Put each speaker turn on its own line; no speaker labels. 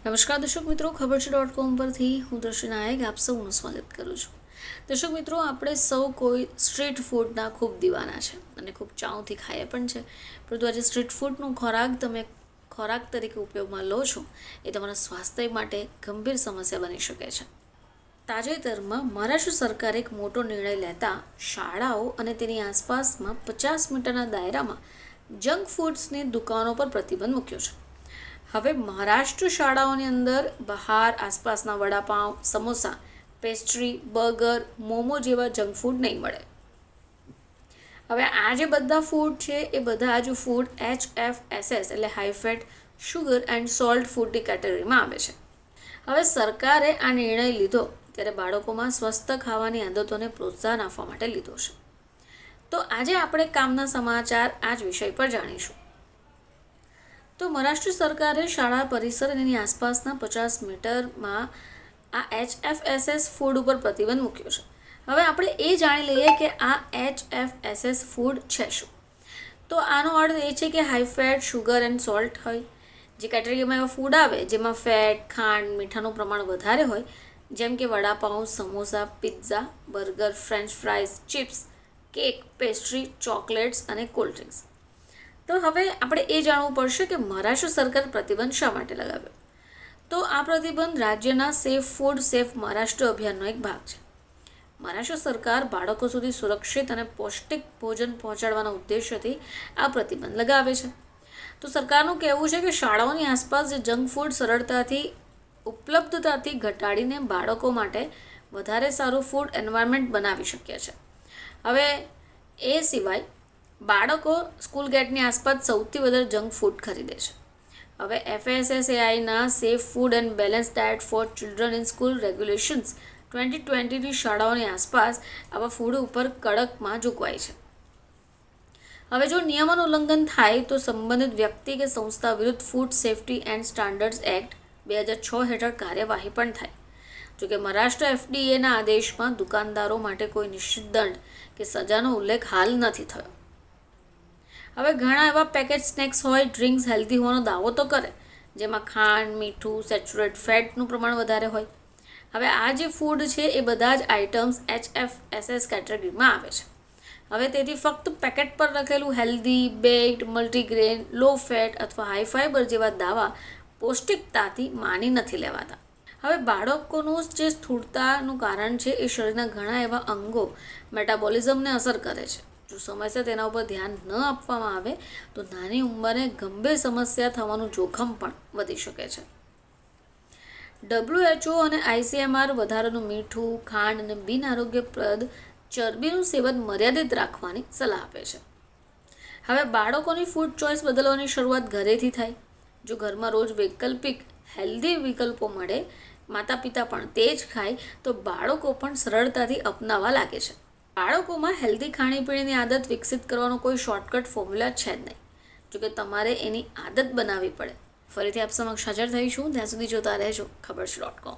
નમસ્કાર દર્શક મિત્રો, ખબર.com પરથી હું દ્રષ્ટિ નાયક આપ સૌનું સ્વાગત કરું છું. દર્શક મિત્રો, આપણે સૌ કોઈ સ્ટ્રીટ ફૂડના ખૂબ દીવાના છે અને ખૂબ ચાવથી ખાઈએ પણ છે. પરંતુ આજે સ્ટ્રીટ ફૂડનો તમે ખોરાક તરીકે ઉપયોગમાં લો છો એ તમારા સ્વાસ્થ્ય માટે ગંભીર સમસ્યા બની શકે છે. તાજેતરમાં મહારાષ્ટ્ર સરકારે એક મોટો નિર્ણય લેતા શાળાઓ અને તેની આસપાસમાં 50 મીટરના દાયરામાં જંક ફૂડ્સની દુકાનો પર પ્રતિબંધ મૂક્યો છે. હવે મહારાષ્ટ્ર શાળાઓની અંદર બહાર આસપાસના વડાપાઉં, સમોસા, પેસ્ટ્રી, બર્ગર, મોમો જેવા જંક ફૂડ નહીં મળે. હવે આ જે બધા ફૂડ છે એ બધા જ ફૂડ HFSS એટલે high fat, sugar and salt ફૂડની કેટેગરીમાં આવે છે. હવે સરકારે આ નિર્ણય લીધો ત્યારે બાળકોમાં સ્વસ્થ ખાવાની આદતોને પ્રોત્સાહન આપવા માટે લીધો છે. તો આજે આપણે કામના સમાચાર આ જ વિષય પર જાણીશું. તો મહારાષ્ટ્ર સરકારે શાળા પરિસર અને એની આસપાસના 50 મીટરમાં આ HFSS ફૂડ ઉપર પ્રતિબંધ મૂક્યો છે. હવે આપણે એ જાણી લઈએ કે આ HFSS ફૂડ છે શું. તો આનો અર્થ એ છે કે high fat, sugar and salt હોય. જે કેટેગરીમાં એવા ફૂડ આવે જેમાં ફેટ, ખાંડ, મીઠાનું પ્રમાણ વધારે હોય, જેમ કે vada pav, samosa, pizza, burger, French fries, chips, cake, pastry, chocolates અને કોલ્ડ ડ્રિંક્સ. તો હવે આપણે એ જાણવું પડશે કે મહારાષ્ટ્ર સરકાર પ્રતિબંધ શા માટે લગાવ્યો. તો આ પ્રતિબંધ રાજ્યના સેફ ફૂડ સેફ મહારાષ્ટ્ર અભિયાનનો એક ભાગ છે. મહારાષ્ટ્ર સરકાર બાળકો સુધી સુરક્ષિત અને પૌષ્ટિક ભોજન પહોંચાડવાના ઉદ્દેશ્યથી આ પ્રતિબંધ લગાવે છે. તો સરકારનું કહેવું છે કે શાળાઓની આસપાસ જે જંક ફૂડ સરળતાથી ઉપલબ્ધતાથી ઘટાડીને બાળકો માટે વધારે સારું ફૂડ એન્વાયરમેન્ટ બનાવી શક્ય છે. હવે એ સિવાય બાળકો સ્કૂલ ગેટની આસપાસ સૌથી વધારે જંક ફૂડ ખરીદે છે. હવે FSSAIના safe food and balance diet for children in school regulations 2020ની શાળાઓની આસપાસ આવા ફૂડ ઉપર કડકમાં જોગવાઈ છે. હવે જો નિયમોનું ઉલ્લંઘન થાય તો સંબંધિત વ્યક્તિ કે સંસ્થા વિરુદ્ધ food safety and standards act 2006 હેઠળ કાર્યવાહી પણ થાય. જોકે મહારાષ્ટ્ર FDAના આદેશમાં દુકાનદારો માટે કોઈ નિશ્ચિત દંડ કે સજાનો ઉલ્લેખ હાલ નથી થયો. હવે ઘણા એવા પેકેજ સ્નેક્સ હોય, ડ્રિંક્સ હેલ્ધી હોવાનો દાવો તો કરે, જેમાં ખાંડ, મીઠું, સેચ્યુરેટ ફેટનું પ્રમાણ વધારે હોય. હવે આ જે ફૂડ છે એ બધા જ આઇટમ્સ HFSS કેટેગરીમાં આવે છે. હવે તેથી ફક્ત પેકેટ પર લખેલું હેલ્ધી, બેક્ડ, મલ્ટીગ્રેન, લો ફેટ અથવા હાઈ ફાઈબર જેવા દાવા પૌષ્ટિકતાથી માની નથી લેવાતા. હવે બાળકોનું જે સ્થૂળતાનું કારણ છે એ શરીરના ઘણા એવા અંગો મેટાબોલિઝમને અસર કરે છે. જો સમયસર તેના ઉપર ધ્યાન ન આપવામાં આવે તો નાની ઉંમરે ગંભીર સમસ્યા થવાનું જોખમ પણ વધી શકે છે. WHO અને ICMR વધારાનું મીઠું, ખાંડ અને બિન આરોગ્યપ્રદ ચરબીનું સેવન મર્યાદિત રાખવાની સલાહ આપે છે. હવે બાળકોની ફૂડ ચોઇસ બદલવાની શરૂઆત ઘરેથી થાય. જો ઘરમાં રોજ વૈકલ્પિક હેલ્ધી વિકલ્પો મળે, માતા પિતા પણ તે જ ખાય તો બાળકો પણ સરળતાથી અપનાવવા લાગે છે. બાળકોમાં હેલ્ધી ખાણીપીણીની આદત વિકસિત કરવાનો કોઈ શોર્ટકટ ફોર્મ્યુલા છે જ નહીં. જોકે તમારે એની આદત બનાવવી પડે. ફરીથી આપ સમક્ષ હાજર થઈશું. ત્યાં સુધી જોતા રહેજો ખબર.com.